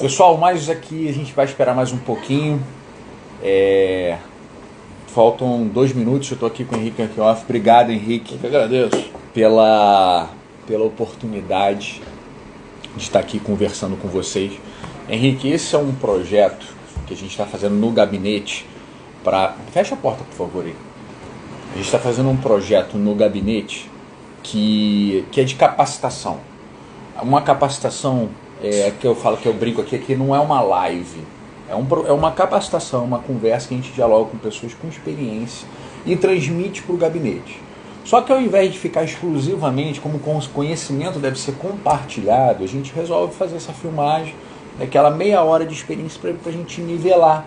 Pessoal, mais aqui a gente vai esperar mais um pouquinho. Faltam 2 minutos, eu estou aqui com o Henrique Anquioff. Obrigado, Henrique. Eu que agradeço. Pela oportunidade de estar aqui conversando com vocês. Henrique, esse é um projeto que a gente está fazendo no gabinete para... Fecha a porta, por favor, aí. A gente está fazendo um projeto no gabinete que é de capacitação. Uma capacitação que eu falo, que eu brinco aqui, que não é uma live. É uma capacitação, uma conversa que a gente dialoga com pessoas com experiência e transmite para o gabinete. Só que ao invés de ficar exclusivamente como o conhecimento deve ser compartilhado, a gente resolve fazer essa filmagem, daquela meia hora de experiência para a gente nivelar.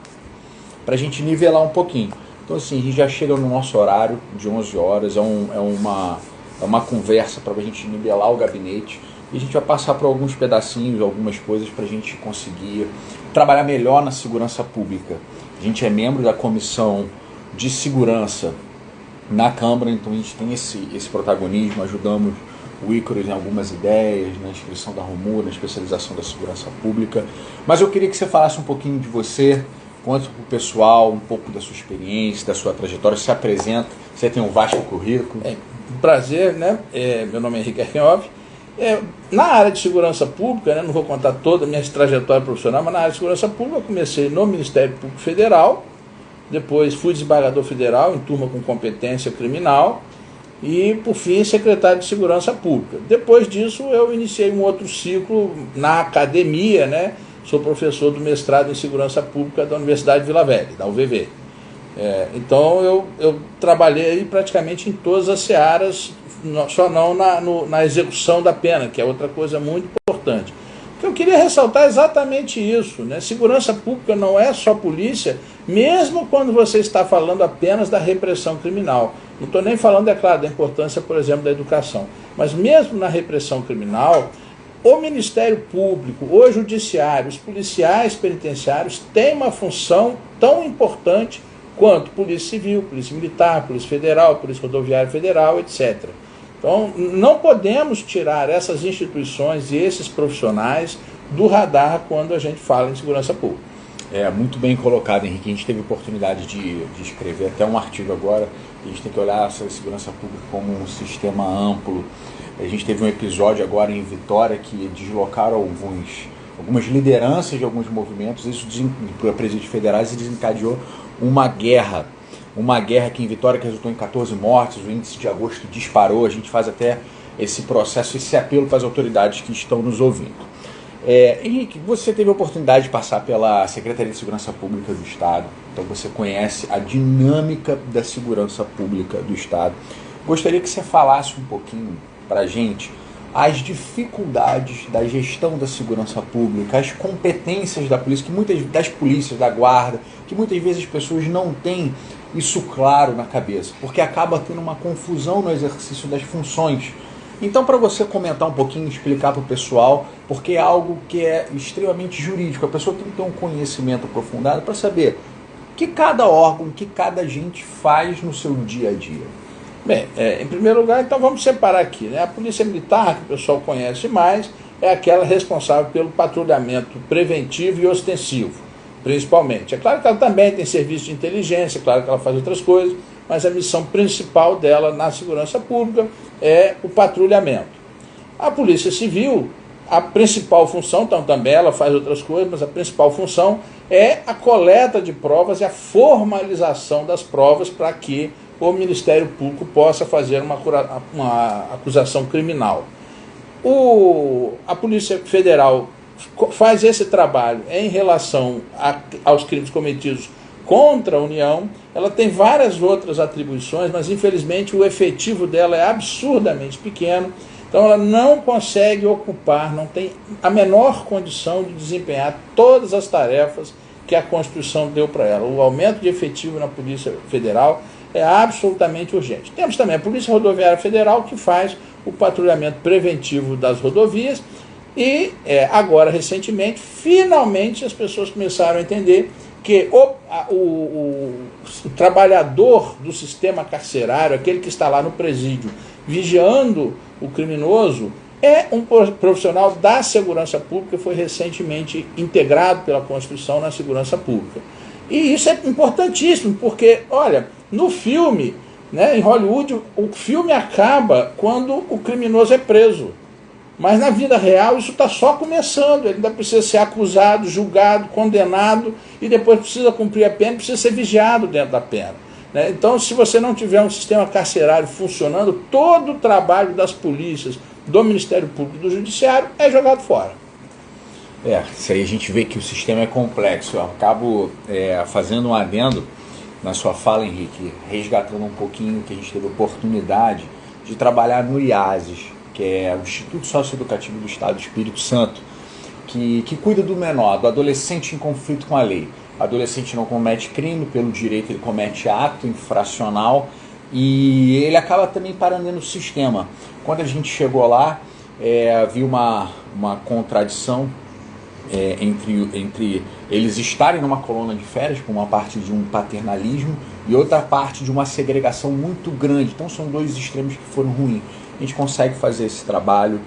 Para a gente nivelar um pouquinho. Então assim, a gente já chega no nosso horário de 11 horas, é uma conversa para a gente nivelar o gabinete. E a gente vai passar por alguns pedacinhos, algumas coisas para a gente conseguir trabalhar melhor na segurança pública. A gente é membro da comissão de segurança na Câmara, então a gente tem esse protagonismo, ajudamos o Ícaros em algumas ideias, na inscrição da ROMU, na especialização da segurança pública. Mas eu queria que você falasse um pouquinho de você, conta para o pessoal um pouco da sua experiência, da sua trajetória, se apresenta, você tem um vasto currículo. Prazer, né? Meu nome é Henrique Anquioff. Na área de segurança pública, né, não vou contar toda a minha trajetória profissional, mas na área de segurança pública eu comecei no Ministério Público Federal, depois fui desembargador federal em turma com competência criminal e, por fim, secretário de Segurança Pública. Depois disso, eu iniciei um outro ciclo na academia, né? Sou professor do mestrado em Segurança Pública da Universidade de Vila Velha, da UVV. Então, eu trabalhei aí praticamente em todas as searas, só não na execução da pena, que é outra coisa muito importante. O que eu queria ressaltar é exatamente isso, né? Segurança pública não é só polícia, mesmo quando você está falando apenas da repressão criminal. Não estou nem falando, é claro, da importância, por exemplo, da educação. Mas mesmo na repressão criminal, o Ministério Público, o Judiciário, os policiais penitenciários têm uma função tão importante quanto Polícia Civil, Polícia Militar, Polícia Federal, Polícia Rodoviária Federal, etc. Então, não podemos tirar essas instituições e esses profissionais do radar quando a gente fala em segurança pública. Muito bem colocado, Henrique. A gente teve oportunidade de escrever até um artigo agora. A gente tem que olhar a segurança pública como um sistema amplo. A gente teve um episódio agora em Vitória que deslocaram algumas lideranças de alguns movimentos, isso para presídios federais, e desencadeou uma guerra que em Vitória que resultou em 14 mortes, o índice de agosto disparou. A gente faz até esse processo, esse apelo para as autoridades que estão nos ouvindo. Henrique, você teve a oportunidade de passar pela Secretaria de Segurança Pública do Estado, então você conhece a dinâmica da segurança pública do Estado. Gostaria que você falasse um pouquinho para a gente as dificuldades da gestão da segurança pública, as competências da polícia, das polícias, da guarda, que muitas vezes as pessoas não têm isso claro na cabeça, porque acaba tendo uma confusão no exercício das funções. Então, para você comentar um pouquinho, explicar para o pessoal, porque é algo que é extremamente jurídico, a pessoa tem que ter um conhecimento aprofundado para saber o que cada órgão, o que cada agente faz no seu dia a dia. Bem, em primeiro lugar, então vamos separar aqui, né? A Polícia Militar, que o pessoal conhece mais, é aquela responsável pelo patrulhamento preventivo e ostensivo, principalmente. É claro que ela também tem serviço de inteligência, é claro que ela faz outras coisas, mas a missão principal dela na segurança pública é o patrulhamento. A Polícia Civil, a principal função, então também ela faz outras coisas, mas a principal função é a coleta de provas e a formalização das provas para que o Ministério Público possa fazer uma acusação criminal. A Polícia Federal faz esse trabalho em relação aos crimes cometidos contra a União. Ela tem várias outras atribuições, mas infelizmente o efetivo dela é absurdamente pequeno, então ela não consegue ocupar, não tem a menor condição de desempenhar todas as tarefas que a Constituição deu para ela. O aumento de efetivo na Polícia Federal é absolutamente urgente. Temos também a Polícia Rodoviária Federal, que faz o patrulhamento preventivo das rodovias, e agora, recentemente, finalmente as pessoas começaram a entender que o trabalhador do sistema carcerário, aquele que está lá no presídio, vigiando o criminoso, é um profissional da segurança pública, foi recentemente integrado pela Constituição na segurança pública. E isso é importantíssimo, porque, olha, no filme, né, em Hollywood, o filme acaba quando o criminoso é preso. Mas na vida real isso está só começando, ele ainda precisa ser acusado, julgado, condenado, e depois precisa cumprir a pena, precisa ser vigiado dentro da pena. Né? Então, se você não tiver um sistema carcerário funcionando, todo o trabalho das polícias, do Ministério Público e do Judiciário é jogado fora. Isso aí a gente vê que o sistema é complexo. Eu acabo fazendo um adendo na sua fala, Henrique, resgatando um pouquinho que a gente teve oportunidade de trabalhar no IASES, que é o Instituto Socioeducativo do Estado do Espírito Santo, que cuida do menor, do adolescente em conflito com a lei. O adolescente não comete crime, pelo direito ele comete ato infracional e ele acaba também parando no sistema. Quando a gente chegou lá, havia uma contradição entre eles estarem numa colônia de férias, com uma parte de um paternalismo e outra parte de uma segregação muito grande. Então são dois extremos que foram ruins. A gente consegue fazer esse trabalho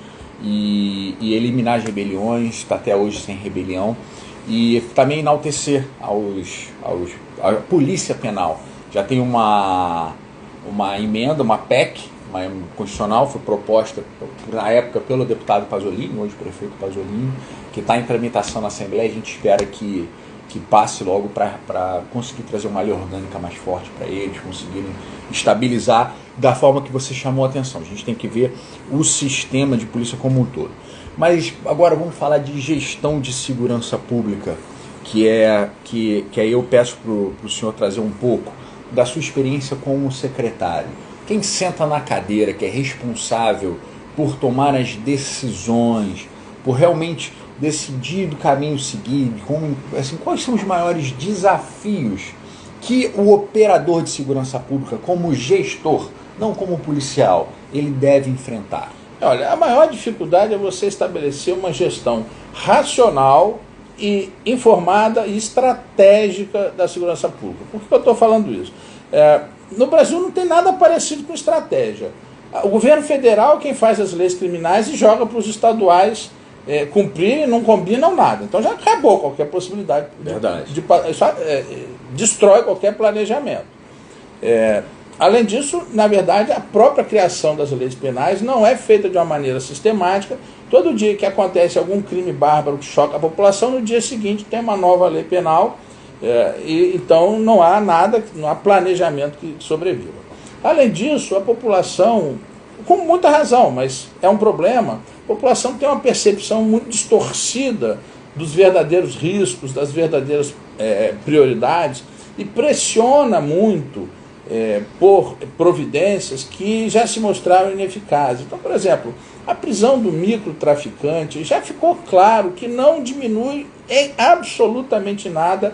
e eliminar as rebeliões, está até hoje sem rebelião, e também enaltecer a polícia penal. Já tem uma emenda, uma PEC, uma constitucional, foi proposta na época pelo deputado Pasolini, hoje prefeito Pasolini, que está em tramitação na Assembleia. A gente espera que passe logo para conseguir trazer uma lei orgânica mais forte para eles, conseguirem estabilizar da forma que você chamou a atenção. A gente tem que ver o sistema de polícia como um todo. Mas agora vamos falar de gestão de segurança pública, que aí eu peço para o senhor trazer um pouco da sua experiência como secretário. Quem senta na cadeira, que é responsável por tomar as decisões, por realmente decidir do caminho seguinte, quais são os maiores desafios que o operador de segurança pública, como gestor, não como policial, ele deve enfrentar? Olha, a maior dificuldade é você estabelecer uma gestão racional e informada e estratégica da segurança pública. Por que eu estou falando isso? No Brasil não tem nada parecido com estratégia. O governo federal é quem faz as leis criminais e joga para os estaduais cumprirem, não combinam nada. Então já acabou qualquer possibilidade. Verdade. Destrói qualquer planejamento. Além disso, na verdade, a própria criação das leis penais não é feita de uma maneira sistemática. Todo dia que acontece algum crime bárbaro que choca a população, no dia seguinte tem uma nova lei penal, então não há nada, não há planejamento que sobreviva. Além disso, a população, com muita razão, mas é um problema, a população tem uma percepção muito distorcida dos verdadeiros riscos, das verdadeiras prioridades, e pressiona muito por providências que já se mostraram ineficazes. Então, por exemplo, a prisão do microtraficante já ficou claro que não diminui em absolutamente nada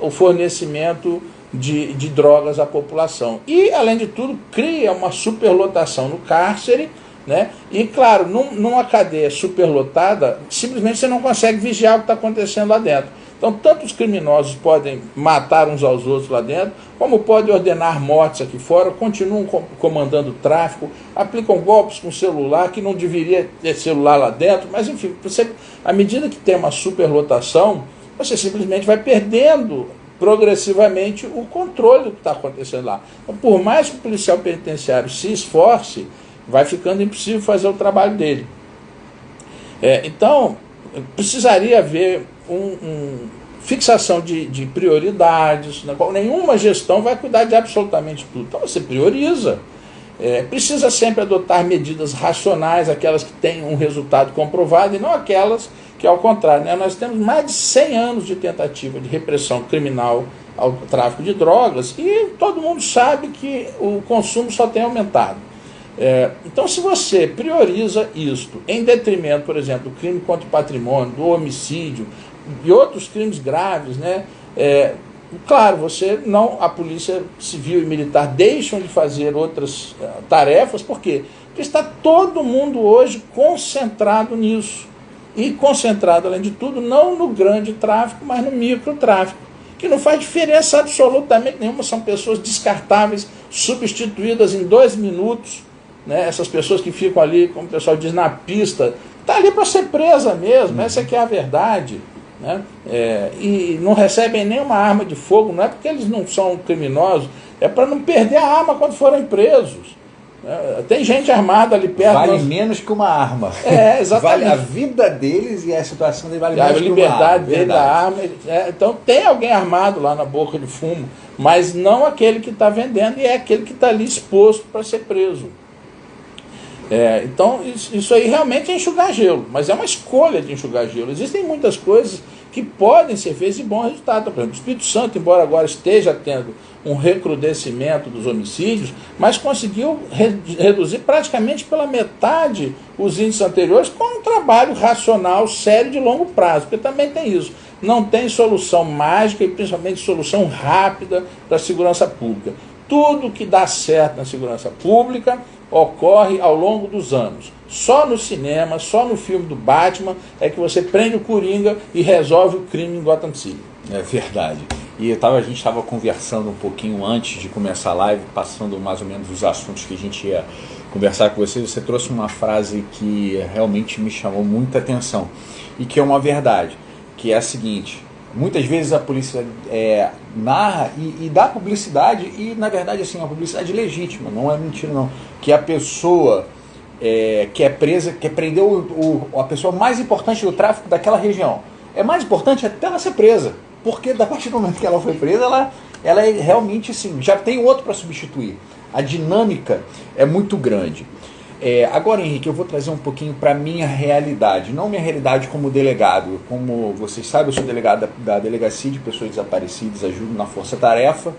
o fornecimento de drogas à população. E, além de tudo, cria uma superlotação no cárcere, né? E, claro, numa cadeia superlotada, simplesmente você não consegue vigiar o que está acontecendo lá dentro. Então, tanto os criminosos podem matar uns aos outros lá dentro, como podem ordenar mortes aqui fora, continuam comandando o tráfico, aplicam golpes com celular, que não deveria ter celular lá dentro, mas, enfim, à medida que tem uma superlotação, você simplesmente vai perdendo progressivamente o controle do que está acontecendo lá. Então, por mais que o policial penitenciário se esforce, vai ficando impossível fazer o trabalho dele. Então, precisaria haver fixação de prioridades, na qual nenhuma gestão vai cuidar de absolutamente tudo. Então você prioriza. Precisa sempre adotar medidas racionais, aquelas que têm um resultado comprovado, e não aquelas que, ao contrário, né? Nós temos mais de 100 anos de tentativa de repressão criminal ao tráfico de drogas, e todo mundo sabe que o consumo só tem aumentado. Então, se você prioriza isto em detrimento, por exemplo, do crime contra o patrimônio, do homicídio e outros crimes graves, né? Claro, a polícia civil e militar deixam de fazer outras tarefas. Por quê? Porque está todo mundo hoje concentrado nisso. E concentrado, além de tudo, não no grande tráfico, mas no microtráfico, que não faz diferença absolutamente nenhuma. São pessoas descartáveis, substituídas em 2 minutos, né? Essas pessoas que ficam ali, como o pessoal diz, na pista, está ali para ser presa mesmo, essa é que é a verdade. Né? E não recebem nenhuma arma de fogo, não é porque eles não são criminosos, é para não perder a arma quando forem presos. Tem gente armada ali perto. Vale menos que uma arma. Exatamente. Vale a vida deles e a situação deles vale menos que uma arma. A liberdade dele, da arma. Então tem alguém armado lá na boca de fumo, mas não aquele que está vendendo, e é aquele que está ali exposto para ser preso. Então isso aí realmente é enxugar gelo, mas é uma escolha de enxugar gelo. Existem muitas coisas que podem ser feitas de bom resultado. Por exemplo, o Espírito Santo, embora agora esteja tendo um recrudescimento dos homicídios, mas conseguiu reduzir praticamente pela metade os índices anteriores com um trabalho racional, sério, de longo prazo, porque também tem isso. Não tem solução mágica e principalmente solução rápida para a segurança pública. Tudo que dá certo na segurança pública ocorre ao longo dos anos. Só no cinema, só no filme do Batman é que você prende o Coringa e resolve o crime em Gotham City. É verdade. E a gente estava conversando um pouquinho antes de começar a live, passando mais ou menos os assuntos que a gente ia conversar com você. Você trouxe uma frase que realmente me chamou muita atenção e que é uma verdade, que é a seguinte: muitas vezes a polícia narra e dá publicidade, e na verdade assim, a publicidade legítima, não é mentira não, que a pessoa que é presa, que prendeu a pessoa mais importante do tráfico daquela região, é mais importante até ela ser presa, porque a partir do momento que ela foi presa, ela é realmente assim, já tem outro para substituir. A dinâmica é muito grande. Agora, Henrique, eu vou trazer um pouquinho para a minha realidade, não minha realidade como delegado. Como vocês sabem, eu sou delegado da Delegacia de Pessoas Desaparecidas, ajudo na força-tarefa,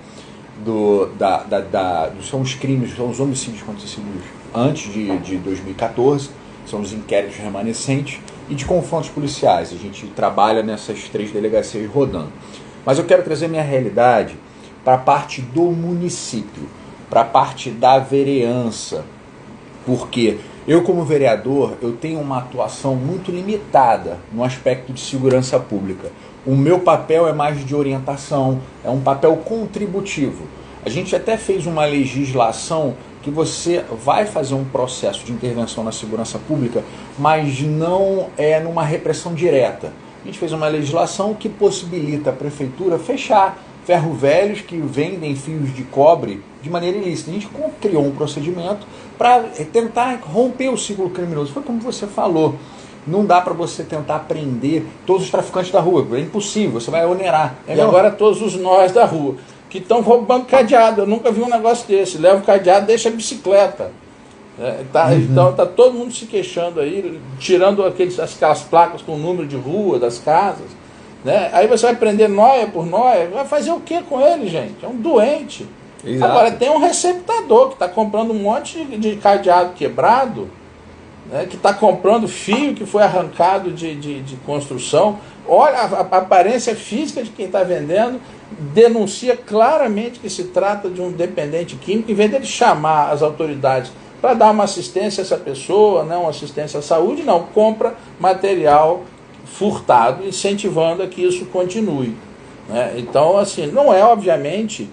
são os crimes, são os homicídios acontecidos antes de 2014, são os inquéritos remanescentes e de confrontos policiais. A gente trabalha nessas 3 delegacias rodando. Mas eu quero trazer minha realidade para a parte do município, para a parte da vereança, porque eu, como vereador, eu tenho uma atuação muito limitada no aspecto de segurança pública. O meu papel é mais de orientação, é um papel contributivo. A gente até fez uma legislação que você vai fazer um processo de intervenção na segurança pública, mas não é numa repressão direta. A gente fez uma legislação que possibilita a prefeitura fechar ferro-velhos que vendem fios de cobre de maneira ilícita. A gente criou um procedimento para tentar romper o ciclo criminoso. Foi como você falou, não dá para você tentar prender todos os traficantes da rua, é impossível, você vai onerar. E agora todos os nós da rua, que estão roubando cadeado, eu nunca vi um negócio desse, leva o cadeado, deixa a bicicleta. Então está todo mundo se queixando aí, tirando aquelas placas com o número de rua das casas. Né? Aí você vai prender nóia por nóia, vai fazer o que com ele, gente? É um doente. Exato. Agora tem um receptador que está comprando um monte de cadeado quebrado, né? Que está comprando fio que foi arrancado de construção. Olha, a aparência física de quem está vendendo denuncia claramente que se trata de um dependente químico. Em vez dele chamar as autoridades para dar uma assistência a essa pessoa, né? Uma assistência à saúde, não, compra material furtado, incentivando a que isso continue. Né? Então, assim, não é, obviamente,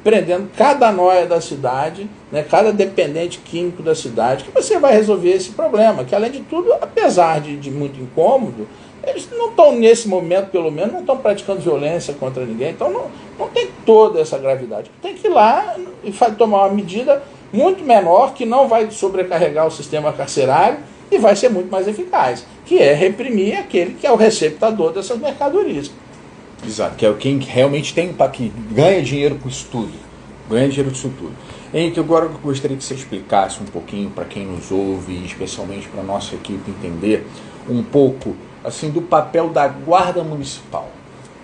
prendendo cada nóia da cidade, né, cada dependente químico da cidade, que você vai resolver esse problema, que, além de tudo, apesar de muito incômodo, eles não estão, nesse momento, pelo menos, não estão praticando violência contra ninguém, então não tem toda essa gravidade. Tem que ir lá e tomar uma medida muito menor, que não vai sobrecarregar o sistema carcerário, e vai ser muito mais eficaz, que é reprimir aquele que é o receptador dessas mercadorias. Exato, que é quem realmente tem, que ganha dinheiro com isso tudo. Ganha dinheiro com isso tudo. Henrique, agora eu gostaria que você explicasse um pouquinho para quem nos ouve, e especialmente para a nossa equipe entender um pouco assim, do papel da guarda municipal.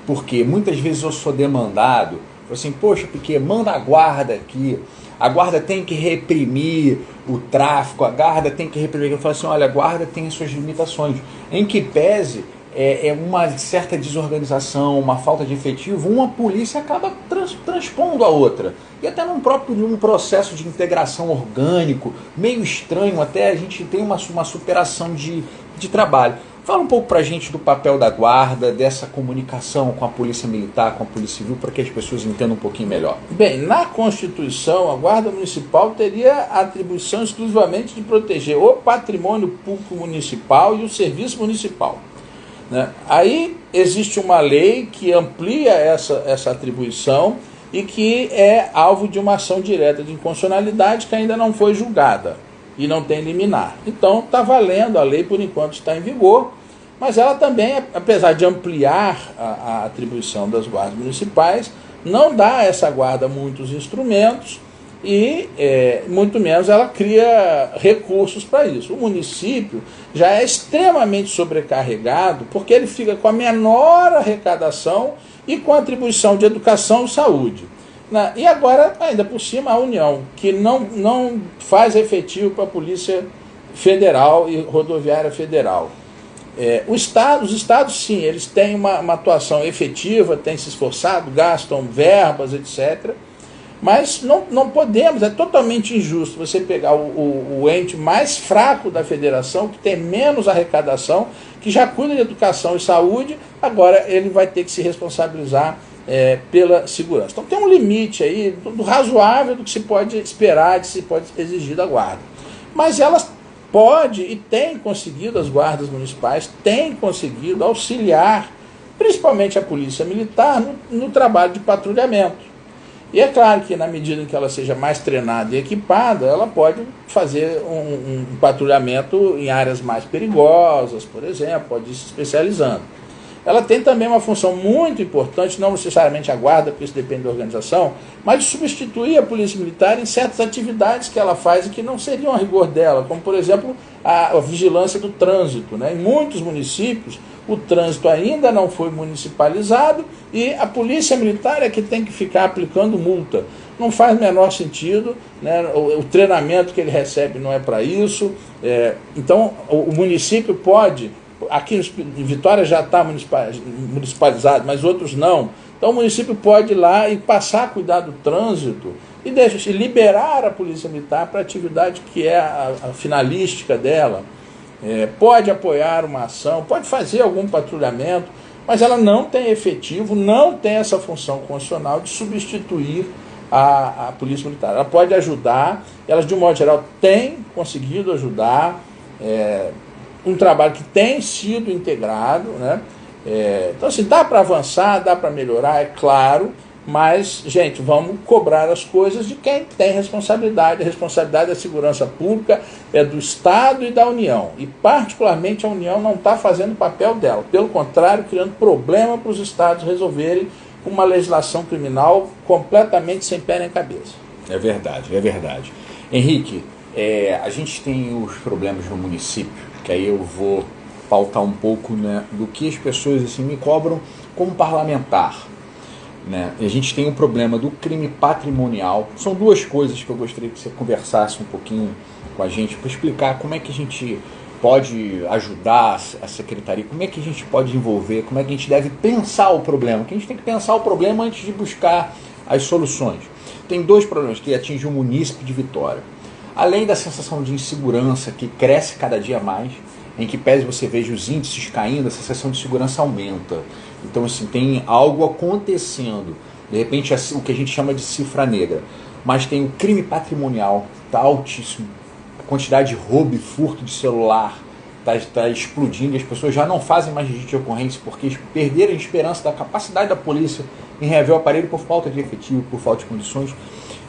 Porque muitas vezes eu sou demandado, assim, poxa, porque manda a guarda aqui, a guarda tem que reprimir o tráfico, a guarda tem que reprimir. Eu falo assim, olha, a guarda tem suas limitações. Em que pese uma certa desorganização, uma falta de efetivo, uma polícia acaba transpondo a outra. E até num processo de integração orgânico, meio estranho, até a gente tem uma superação de trabalho. Fala um pouco pra gente do papel da guarda, dessa comunicação com a polícia militar, com a polícia civil, para que as pessoas entendam um pouquinho melhor. Bem, na Constituição, a Guarda Municipal teria a atribuição exclusivamente de proteger o patrimônio público municipal e o serviço municipal, né? Aí existe uma lei que amplia essa atribuição e que é alvo de uma ação direta de inconstitucionalidade que ainda não foi julgada e não tem liminar. Então está valendo, a lei por enquanto está em vigor, mas ela também, apesar de ampliar a atribuição das guardas municipais, não dá a essa guarda muitos instrumentos e muito menos ela cria recursos para isso. O município já é extremamente sobrecarregado porque ele fica com a menor arrecadação e com a atribuição de educação e saúde. E agora, ainda por cima, a União, que não faz efetivo para a Polícia Federal e Rodoviária Federal. Os estados, sim, eles têm uma atuação efetiva, têm se esforçado, gastam verbas, etc. Mas não podemos, é totalmente injusto você pegar o ente mais fraco da federação, que tem menos arrecadação, que já cuida de educação e saúde, agora ele vai ter que se responsabilizar pela segurança. Então tem um limite aí do razoável do que se pode esperar, de se pode exigir da guarda. Mas elas pode e tem conseguido, as guardas municipais têm conseguido auxiliar, principalmente a polícia militar, no trabalho de patrulhamento. E é claro que na medida em que ela seja mais treinada e equipada, ela pode fazer um patrulhamento em áreas mais perigosas, por exemplo, pode ir se especializando. Ela tem também uma função muito importante, não necessariamente a guarda, porque isso depende da organização, mas de substituir a polícia militar em certas atividades que ela faz e que não seriam a rigor dela, como, por exemplo, a vigilância do trânsito, né? Em muitos municípios, o trânsito ainda não foi municipalizado e a polícia militar é que tem que ficar aplicando multa. Não faz o menor sentido, né? O treinamento que ele recebe não é para isso. Então, o município pode... Aqui em Vitória já está municipalizado, mas outros não. Então o município pode ir lá e passar a cuidar do trânsito e liberar a polícia militar para a atividade que é a finalística dela. Pode apoiar uma ação, pode fazer algum patrulhamento, mas ela não tem efetivo, não tem essa função constitucional de substituir a polícia militar. Ela pode ajudar, elas de um modo geral têm conseguido ajudar, um trabalho que tem sido integrado, né? Então, assim, dá para avançar, dá para melhorar, é claro, mas, gente, vamos cobrar as coisas de quem tem responsabilidade. A responsabilidade da segurança pública é do Estado e da União, e particularmente a União não está fazendo o papel dela, pelo contrário, criando problema para os Estados resolverem com uma legislação criminal completamente sem pé nem cabeça. É verdade, é verdade. Henrique, a gente tem os problemas no município, que aí eu vou pautar um pouco, né, do que as pessoas assim, me cobram como parlamentar. Né? E a gente tem um problema do crime patrimonial. São duas coisas que eu gostaria que você conversasse um pouquinho com a gente para explicar como é que a gente pode ajudar a secretaria, como é que a gente pode envolver, como é que a gente deve pensar o problema. Que a gente tem que pensar o problema antes de buscar as soluções. Tem dois problemas que atingem o município de Vitória. Além da sensação de insegurança que cresce cada dia mais, em que pese você veja os índices caindo, a sensação de segurança aumenta. Então, assim, tem algo acontecendo. De repente, o que a gente chama de cifra negra. Mas tem o crime patrimonial, está altíssimo. A quantidade de roubo e furto de celular está explodindo. E as pessoas já não fazem mais registro de ocorrência porque perderam a esperança da capacidade da polícia em reaver o aparelho por falta de efetivo, por falta de condições.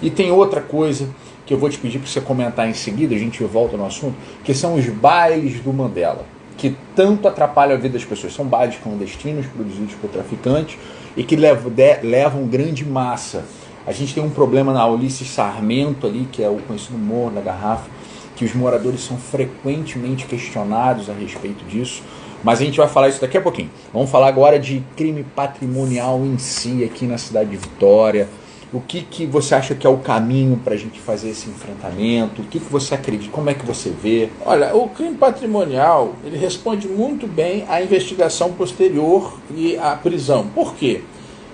E tem outra coisa que eu vou te pedir para você comentar em seguida, a gente volta no assunto, que são os bailes do Mandela, que tanto atrapalham a vida das pessoas. São bailes clandestinos, produzidos por traficantes, e que levam grande massa. A gente tem um problema na Ulisses Sarmento ali, que é o conhecido Morro da Garrafa, que os moradores são frequentemente questionados a respeito disso, mas a gente vai falar isso daqui a pouquinho. Vamos falar agora de crime patrimonial em si, aqui na cidade de Vitória. O que você acha que é o caminho para a gente fazer esse enfrentamento? O que você acredita? Como é que você vê? Olha, o crime patrimonial, ele responde muito bem à investigação posterior e à prisão. Por quê?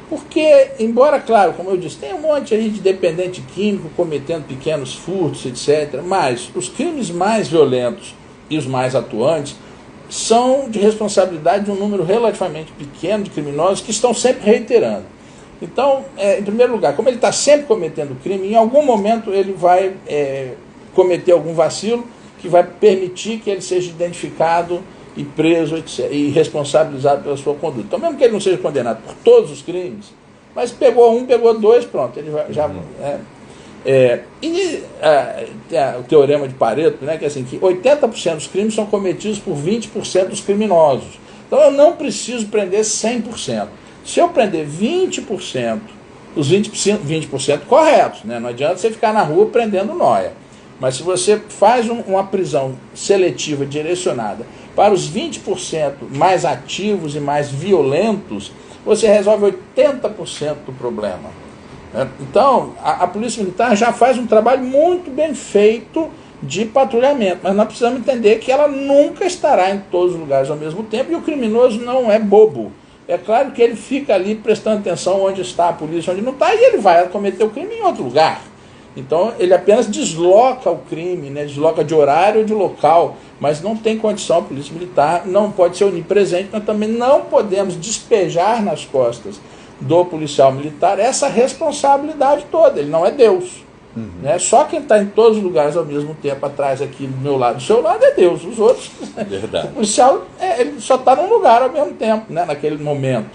Porque, embora, claro, como eu disse, tem um monte aí de dependente químico cometendo pequenos furtos, etc., mas os crimes mais violentos e os mais atuantes são de responsabilidade de um número relativamente pequeno de criminosos que estão sempre reiterando. Então, em primeiro lugar, como ele está sempre cometendo crime, em algum momento ele vai cometer algum vacilo que vai permitir que ele seja identificado e preso e responsabilizado pela sua conduta. Então, mesmo que ele não seja condenado por todos os crimes, mas pegou um, pegou dois, pronto, ele já... o teorema de Pareto, né, que é assim, que 80% dos crimes são cometidos por 20% dos criminosos. Então eu não preciso prender 100%. Se eu prender 20%, os 20% corretos, né, não adianta você ficar na rua prendendo nóia. Mas se você faz uma prisão seletiva direcionada para os 20% mais ativos e mais violentos, você resolve 80% do problema. Então, a Polícia Militar já faz um trabalho muito bem feito de patrulhamento, mas nós precisamos entender que ela nunca estará em todos os lugares ao mesmo tempo, e o criminoso não é bobo. É claro que ele fica ali prestando atenção onde está a polícia, onde não está, e ele vai cometer o crime em outro lugar. Então, ele apenas desloca o crime, né? Desloca de horário ou de local, mas não tem condição, a Polícia Militar não pode ser onipresente, nós também não podemos despejar nas costas do policial militar essa responsabilidade toda. Ele não é Deus. Né? Só quem está em todos os lugares ao mesmo tempo, atrás aqui do meu lado, do seu lado, é Deus. Os outros, verdade. O policial ele só está num lugar ao mesmo tempo, né? Naquele momento.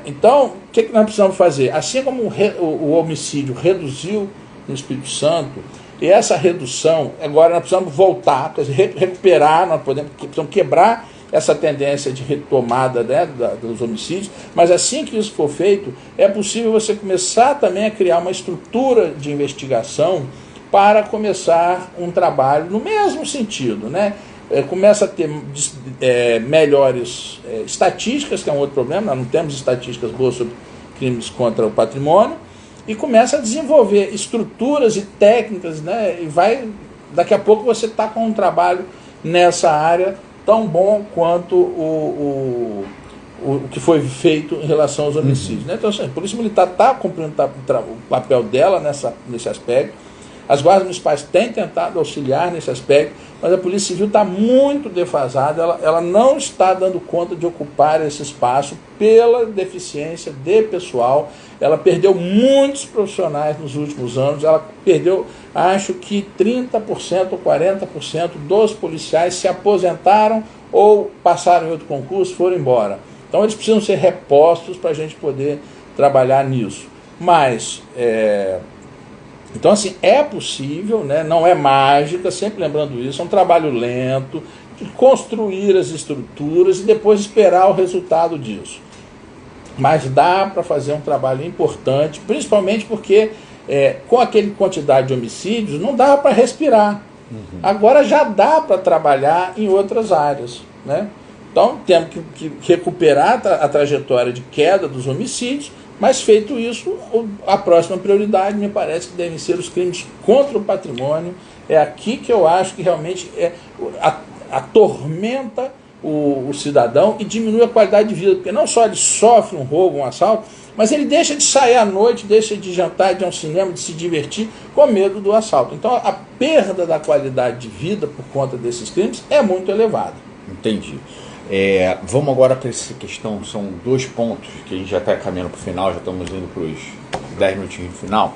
Então, o que nós precisamos fazer? Assim como o homicídio reduziu no Espírito Santo, e essa redução, agora nós precisamos voltar, quer dizer, recuperar, nós precisamos quebrar essa tendência de retomada, né, dos homicídios, mas assim que isso for feito, é possível você começar também a criar uma estrutura de investigação para começar um trabalho no mesmo sentido, né? Começa a ter melhores estatísticas, que é um outro problema, nós não temos estatísticas boas sobre crimes contra o patrimônio, e começa a desenvolver estruturas e técnicas, né? E daqui a pouco você está com um trabalho nessa área tão bom quanto o que foi feito em relação aos homicídios. Né? Então, assim, a Polícia Militar está cumprindo o papel dela nesse aspecto. As guardas municipais têm tentado auxiliar nesse aspecto, mas a Polícia Civil está muito defasada, ela não está dando conta de ocupar esse espaço pela deficiência de pessoal. Ela perdeu muitos profissionais nos últimos anos, ela perdeu, acho que 30% ou 40% dos policiais se aposentaram ou passaram em outro concurso, foram embora. Então eles precisam ser repostos para a gente poder trabalhar nisso. Mas, então assim, é possível, né? Não é mágica, sempre lembrando isso, é um trabalho lento, de construir as estruturas e depois esperar o resultado disso. Mas dá para fazer um trabalho importante, principalmente porque com aquela quantidade de homicídios não dá para respirar. Agora já dá para trabalhar em outras áreas, né? Então temos que recuperar a trajetória de queda dos homicídios, mas feito isso, a próxima prioridade me parece que devem ser os crimes contra o patrimônio. É aqui que eu acho que realmente atormenta o cidadão e diminui a qualidade de vida, porque não só ele sofre um roubo, um assalto, mas ele deixa de sair à noite, deixa de jantar, de ir ao cinema, de se divertir com medo do assalto. Então a perda da qualidade de vida por conta desses crimes é muito elevada. Entendi. Vamos agora para essa questão, são 2 pontos que a gente já está caminhando para o final, já estamos indo para os 10 minutinhos no final,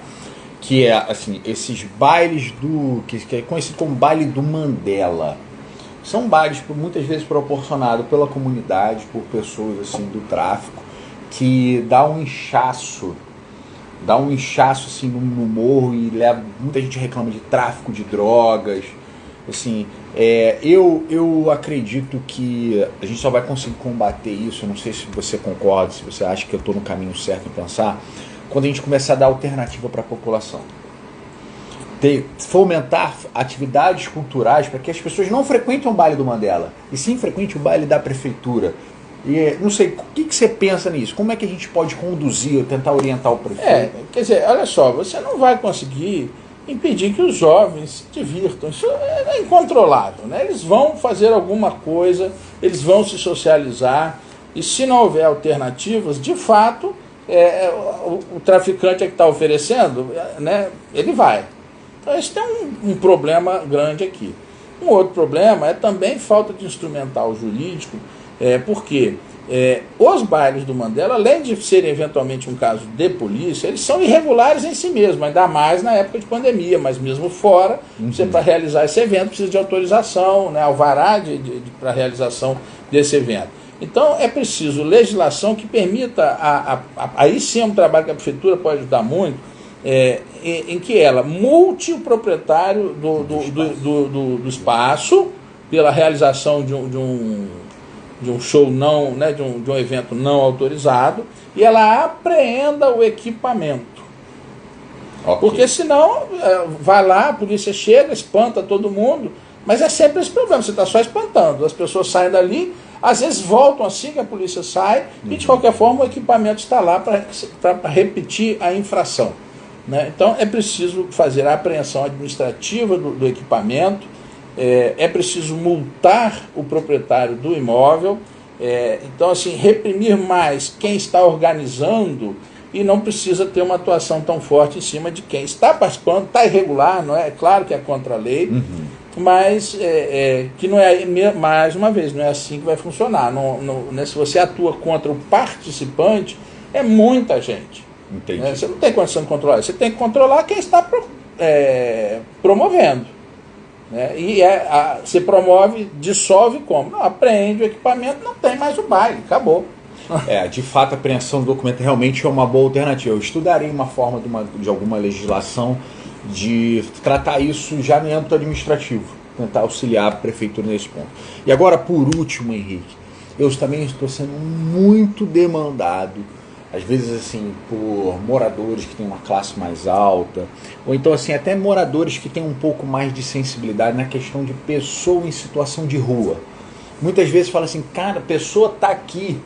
que é assim, esses bailes que é conhecido como baile do Mandela. São bailes muitas vezes proporcionados pela comunidade, por pessoas assim do tráfico, que dá um inchaço assim no morro e muita gente reclama de tráfico de drogas. Assim, eu acredito que a gente só vai conseguir combater isso, eu não sei se você concorda, se você acha que eu estou no caminho certo em pensar, quando a gente começar a dar alternativa para a população. Fomentar atividades culturais para que as pessoas não frequentem o baile do Mandela, e sim frequentem o baile da prefeitura. E não sei, o que você pensa nisso? Como é que a gente pode conduzir, tentar orientar o prefeito? Quer dizer, olha só, você não vai conseguir impedir que os jovens se divirtam. Isso é incontrolável, né? Eles vão fazer alguma coisa, eles vão se socializar, e se não houver alternativas, de fato, o traficante que está oferecendo, né, ele vai. Então, isso tem um problema grande aqui. Um outro problema é também falta de instrumental jurídico, porque os bailes do Mandela, além de serem eventualmente um caso de polícia, eles são irregulares em si mesmos, ainda mais na época de pandemia, mas mesmo fora, você para realizar esse evento precisa de autorização, né, alvará para realização desse evento. Então é preciso legislação que permita, aí sim é um trabalho que a prefeitura pode ajudar muito, em que ela multe o proprietário do espaço pela realização de um show não, né, de um evento não autorizado, e ela apreenda o equipamento. Okay. Porque senão vai lá, a polícia chega, espanta todo mundo, mas é sempre esse problema, você está só espantando, as pessoas saem dali, às vezes voltam assim que a polícia sai, e de qualquer forma o equipamento está lá para repetir a infração. Né? Então é preciso fazer a apreensão administrativa do equipamento, é preciso multar o proprietário do imóvel, então assim, reprimir mais quem está organizando e não precisa ter uma atuação tão forte em cima de quem está participando, está irregular, não é? É claro que é contra a lei, mas que não é, mais uma vez, não é assim que vai funcionar. Né? Se você atua contra o participante, é muita gente. Entendi. Você não tem condição de controlar, você tem que controlar quem está promovendo. Né? E você promove, dissolve como? Não, apreende o equipamento, não tem mais o baile, acabou. De fato, a apreensão do documento realmente é uma boa alternativa. Eu estudarei uma forma de alguma legislação de tratar isso já no âmbito administrativo, tentar auxiliar a prefeitura nesse ponto. E agora, por último, Henrique, eu também estou sendo muito demandado, às vezes assim, por moradores que têm uma classe mais alta, ou então assim, até moradores que têm um pouco mais de sensibilidade na questão de pessoa em situação de rua. Muitas vezes fala assim, cara, a pessoa está aqui,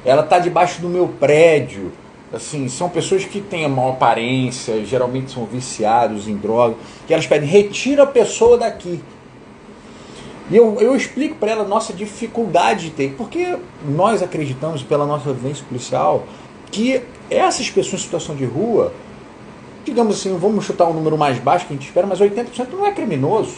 ela está debaixo do meu prédio, assim, são pessoas que têm a má aparência, geralmente são viciados em droga, que elas pedem, retira a pessoa daqui. E eu explico para ela a nossa dificuldade de ter, porque nós acreditamos, pela nossa vivência policial, que essas pessoas em situação de rua, digamos assim, vamos chutar um número mais baixo que a gente espera, mas 80% não é criminoso.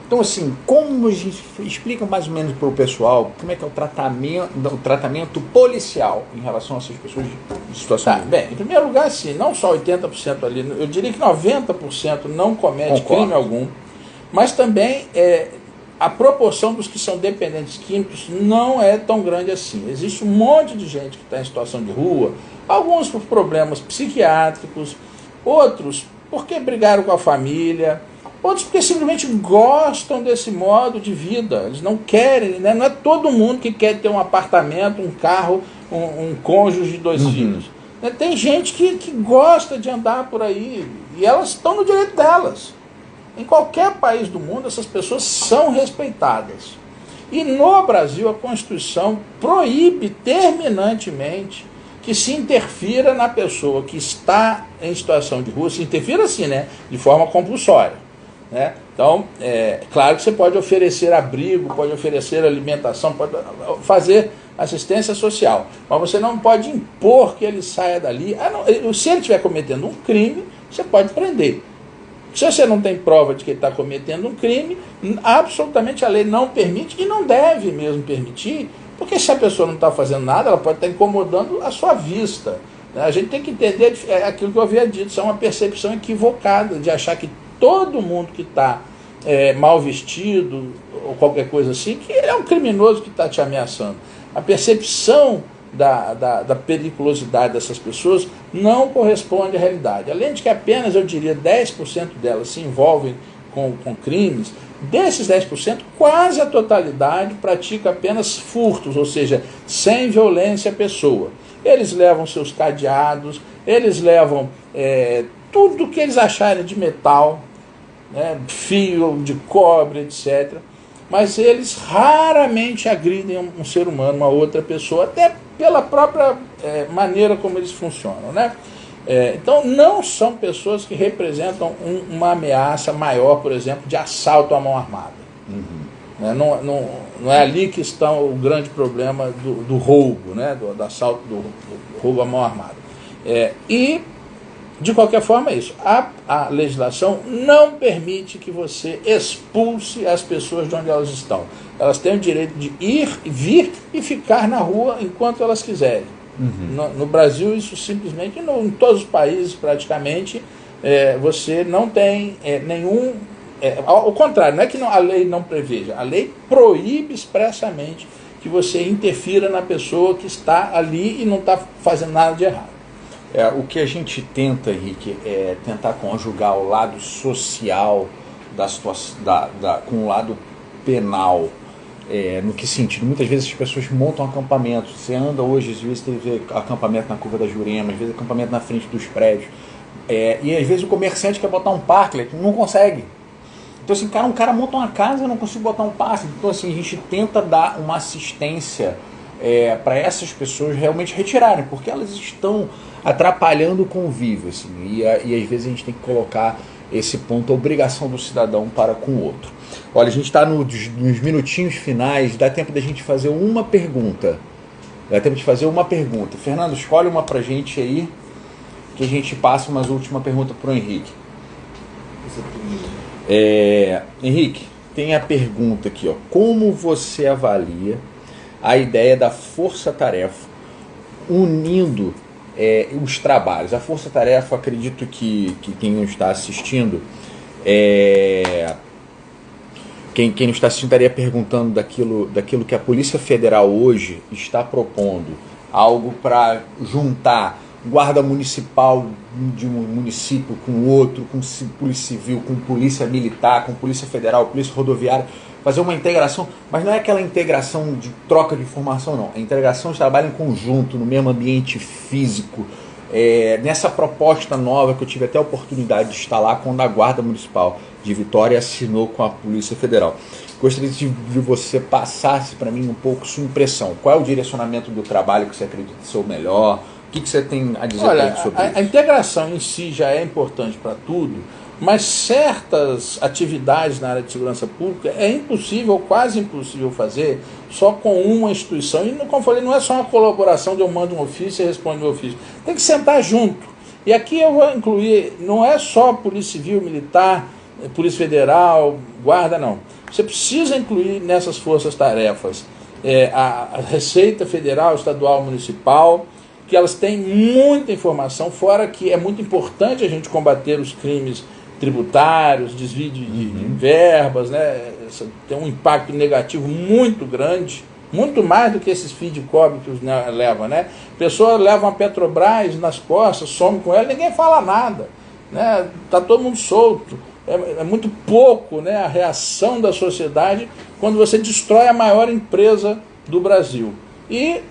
Então, assim, como a gente explica mais ou menos para o pessoal como é que é o tratamento policial em relação a essas pessoas de situação de rua? Bem, em primeiro lugar, assim, não só 80% ali, eu diria que 90% não comete crime algum, mas também a proporção dos que são dependentes químicos não é tão grande assim. Existe um monte de gente que está em situação de rua, alguns por problemas psiquiátricos, outros porque brigaram com a família, outros porque simplesmente gostam desse modo de vida. Eles não querem, né? Não é todo mundo que quer ter um apartamento, um carro, um cônjuge de 2 filhos. Tem gente que gosta de andar por aí e elas estão no direito delas. Em qualquer país do mundo, essas pessoas são respeitadas. E no Brasil, a Constituição proíbe terminantemente que se interfira na pessoa que está em situação de rua, se interfira assim, né, de forma compulsória. Né? Então, claro que você pode oferecer abrigo, pode oferecer alimentação, pode fazer assistência social, mas você não pode impor que ele saia dali. Se ele estiver cometendo um crime, você pode prender. Se você não tem prova de que ele está cometendo um crime, absolutamente a lei não permite e não deve mesmo permitir, porque se a pessoa não está fazendo nada, ela pode estar incomodando a sua vista. A gente tem que entender aquilo que eu havia dito, isso é uma percepção equivocada de achar que todo mundo que está mal vestido ou qualquer coisa assim, que ele é um criminoso que está te ameaçando. A percepção da periculosidade dessas pessoas não corresponde à realidade. Além de que apenas, eu diria, 10% delas se envolvem com crimes, desses 10%, quase a totalidade pratica apenas furtos, ou seja, sem violência à pessoa. Eles levam seus cadeados, eles levam tudo que eles acharem de metal, né, fio de cobre, etc. Mas eles raramente agridem um ser humano, uma outra pessoa, até pela própria maneira como eles funcionam. Né? Então, não são pessoas que representam uma ameaça maior, por exemplo, de assalto à mão armada. Não é ali que está o grande problema do roubo, né? do assalto, do roubo à mão armada. E De qualquer forma, é isso. A legislação não permite que você expulse as pessoas de onde elas estão. Elas têm o direito de ir, vir e ficar na rua enquanto elas quiserem. No Brasil, isso simplesmente, em todos os países praticamente, você não tem nenhum... ao contrário, não é que a lei não preveja, a lei proíbe expressamente que você interfira na pessoa que está ali e não está fazendo nada de errado. O que a gente tenta, Henrique, é tentar conjugar o lado social da situação, com o lado penal. No que sentido? Muitas vezes as pessoas montam acampamentos. Você anda hoje, às vezes teve acampamento na Curva da Jurema, às vezes acampamento na frente dos prédios. E às vezes o comerciante quer botar um parque, não consegue. Então assim, um cara monta uma casa e não consigo botar um parque. Então assim, a gente tenta dar uma assistência para essas pessoas realmente retirarem, porque elas estão atrapalhando o convívio, assim, e às vezes a gente tem que colocar esse ponto, a obrigação do cidadão para com o outro. Olha, a gente está nos minutinhos finais, dá tempo da gente fazer uma pergunta. Fernando, escolhe uma pra gente aí, que a gente passa uma última pergunta pro Henrique. Henrique, tem a pergunta aqui, ó. Como você avalia a ideia da força-tarefa unindo os trabalhos? A força-tarefa, acredito que quem não está assistindo, quem não está assistindo estaria perguntando daquilo que a Polícia Federal hoje está propondo, algo para juntar guarda municipal de um município com outro, com polícia civil, com polícia militar, com polícia federal, polícia rodoviária, fazer uma integração, mas não é aquela integração de troca de informação, não. É integração de trabalho em conjunto, no mesmo ambiente físico. Nessa proposta nova que eu tive até a oportunidade de estar lá quando a Guarda Municipal de Vitória assinou com a Polícia Federal. Gostaria de você passasse para mim um pouco sua impressão. Qual é o direcionamento do trabalho que você acredita ser o melhor? O que você tem a dizer sobre isso? A integração em si já é importante para tudo, mas certas atividades na área de segurança pública é impossível, quase impossível fazer só com uma instituição. E, como eu falei, não é só uma colaboração de eu mando um ofício e respondo um ofício. Tem que sentar junto. E aqui eu vou incluir, não é só Polícia Civil, Militar, Polícia Federal, Guarda, não. Você precisa incluir nessas forças-tarefas a Receita Federal, Estadual, Municipal, que elas têm muita informação, fora que é muito importante a gente combater os crimes tributários, desvio de verbas, né? Tem um impacto negativo muito grande, muito mais do que esses fios de cobre que os levam, né? A pessoa leva uma Petrobras nas costas, some com ela, ninguém fala nada, né? Tá todo mundo solto. É muito pouco, né, a reação da sociedade quando você destrói a maior empresa do Brasil. E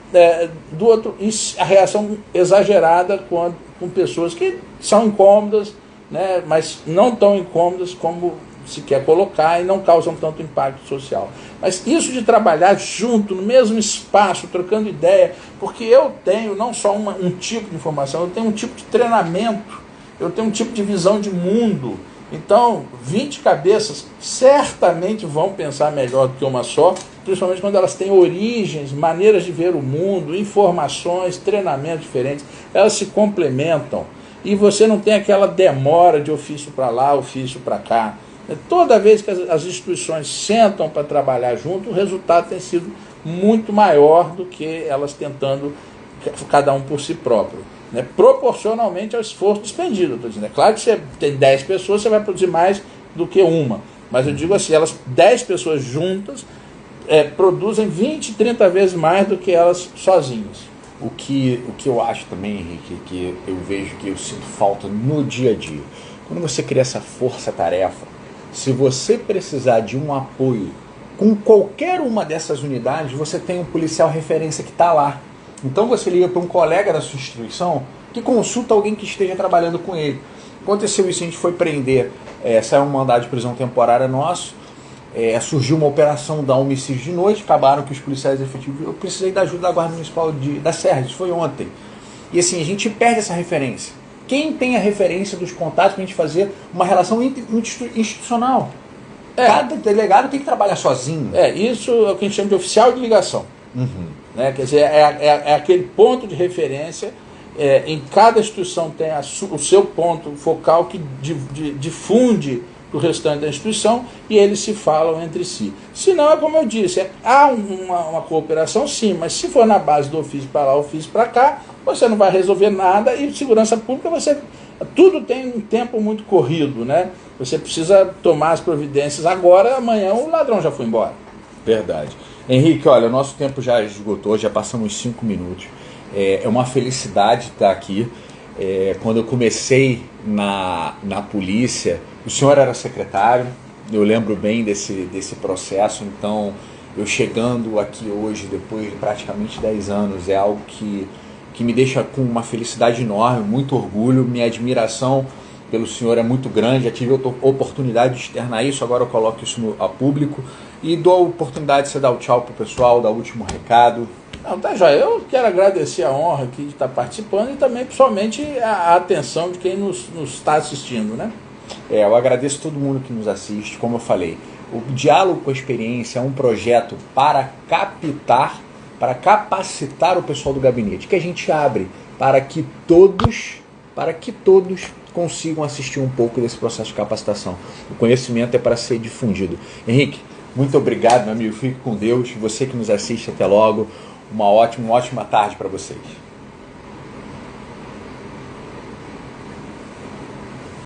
do outro, a reação exagerada com pessoas que são incômodas, né, mas não tão incômodas como se quer colocar e não causam tanto impacto social. Mas isso de trabalhar junto, no mesmo espaço, trocando ideia, porque eu tenho não só um tipo de informação, eu tenho um tipo de treinamento, eu tenho um tipo de visão de mundo. Então, 20 cabeças certamente vão pensar melhor do que uma só, principalmente quando elas têm origens, maneiras de ver o mundo, informações, treinamentos diferentes, elas se complementam e você não tem aquela demora de ofício para lá, ofício para cá. Toda vez que as instituições sentam para trabalhar junto, o resultado tem sido muito maior do que elas tentando cada um por si próprio. Né, proporcionalmente ao esforço despendido. Estou dizendo. É claro que você tem 10 pessoas, você vai produzir mais do que uma. Mas eu digo assim, 10 pessoas juntas produzem 20, 30 vezes mais do que elas sozinhas. O que eu acho também, Henrique, que eu vejo que eu sinto falta no dia a dia. Quando você cria essa força-tarefa, se você precisar de um apoio com qualquer uma dessas unidades, você tem um policial referência que está lá. Então você liga para um colega da sua instituição que consulta alguém que esteja trabalhando com ele. Aconteceu isso, a gente foi prender, saiu um mandado de prisão temporária nosso, surgiu uma operação da homicídio de noite, acabaram que os policiais efetivos, eu precisei da ajuda da Guarda Municipal da Serra, isso foi ontem. E assim, a gente perde essa referência. Quem tem a referência dos contatos para a gente fazer uma relação institucional? Cada delegado tem que trabalhar sozinho. Isso é o que a gente chama de oficial de ligação. Né? Quer dizer, é aquele ponto de referência em cada instituição tem o seu ponto focal que difunde para o restante da instituição e eles se falam entre si. Se não, é como eu disse, há uma cooperação sim, mas se for na base do ofício para lá, ofício para cá, você não vai resolver nada e segurança pública, tudo tem um tempo muito corrido, né? Você precisa tomar as providências agora, amanhã o ladrão já foi embora. Verdade. Henrique, olha, o nosso tempo já esgotou, já passamos 5 minutos. É uma felicidade estar aqui. Quando eu comecei na polícia, o senhor era secretário, eu lembro bem desse processo, então eu chegando aqui hoje, depois de praticamente 10 anos, é algo que me deixa com uma felicidade enorme, muito orgulho, minha admiração pelo senhor é muito grande, já tive a oportunidade de externar isso, agora eu coloco isso a público e dou a oportunidade de você dar o tchau pro pessoal, dar o último recado. Não, tá joia. Eu quero agradecer a honra aqui de estar participando e também, pessoalmente, a atenção de quem nos está assistindo, né? Eu agradeço todo mundo que nos assiste, como eu falei, o Diálogo com a Experiência é um projeto para capacitar o pessoal do gabinete, que a gente abre para que todos consigam assistir um pouco desse processo de capacitação. O conhecimento é para ser difundido. Henrique, muito obrigado, meu amigo. Fique com Deus. Você que nos assiste, até logo. Uma ótima tarde para vocês.